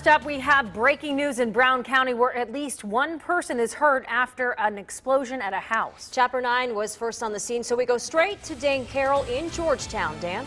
Up, we have breaking news in Brown County where at least one person is hurt after an explosion at a house. Chapter 9 was first on the scene, so we go straight to Dan Carroll in Georgetown. Dan?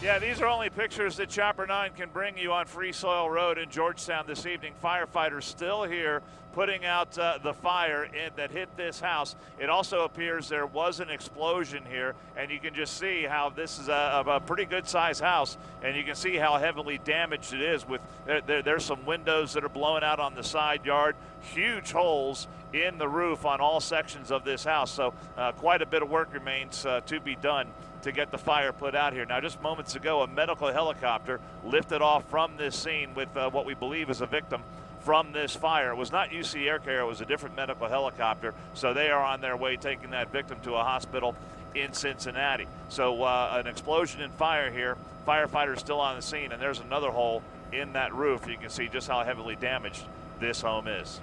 Yeah, these are only pictures that Chapter 9 can bring you on Free Soil Road in Georgetown this evening. Firefighters still here putting out the fire that hit this house. It also appears there was an explosion here, and you can just see how this is a pretty good-sized house, and you can see how heavily damaged it is. With there's some windows that are blowing out on the side yard, huge holes in the roof on all sections of this house. So quite a bit of work remains to be done to get the fire put out here. Now, just moments ago, a medical helicopter lifted off from this scene with what we believe is a victim from this fire. It was not UC Air Care, it was a different medical helicopter. So they are on their way taking that victim to a hospital in Cincinnati. So an explosion and fire here, firefighters still on the scene, and there's another hole in that roof. You can see just how heavily damaged this home is.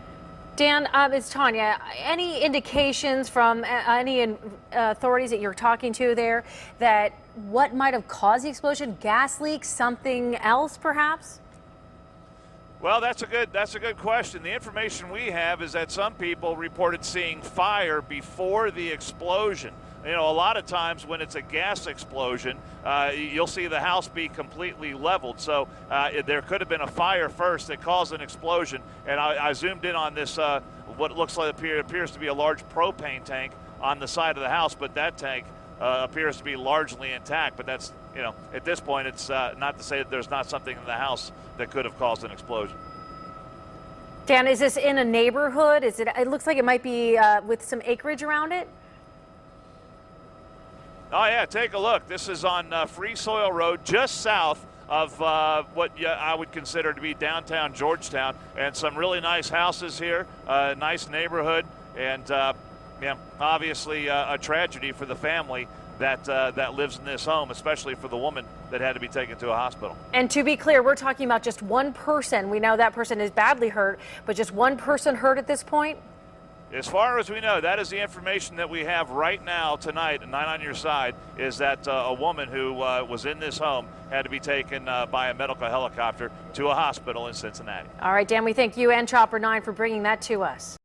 Dan, it's Tanya. Any indications from any authorities that you're talking to there that what might have caused the explosion? Gas leak, something else perhaps? Well, that's a good question. The information we have is that some people reported seeing fire before the explosion. You know, a lot of times when it's a gas explosion, you'll see the house be completely leveled. So there could have been a fire first that caused an explosion. And I zoomed in on this, what looks like appears to be a large propane tank on the side of the house, but that tank appears to be largely intact. But that's, you know, at this point, it's not to say that there's not something in the house that could have caused an explosion. Dan, is this in a neighborhood? It looks like it might be with some acreage around it. Oh, yeah, take a look. This is on Free Soil Road, just south of what I would consider to be downtown Georgetown, and some really nice houses here, nice neighborhood, and yeah, obviously a tragedy for the family that lives in this home, especially for the woman that had to be taken to a hospital. And to be clear, we're talking about just one person. We know that person is badly hurt, but just one person hurt at this point? As far as we know, that is the information that we have right now tonight, and 9 on your side, is that a woman who was in this home had to be taken by a medical helicopter to a hospital in Cincinnati. All right, Dan, we thank you and Chopper 9 for bringing that to us.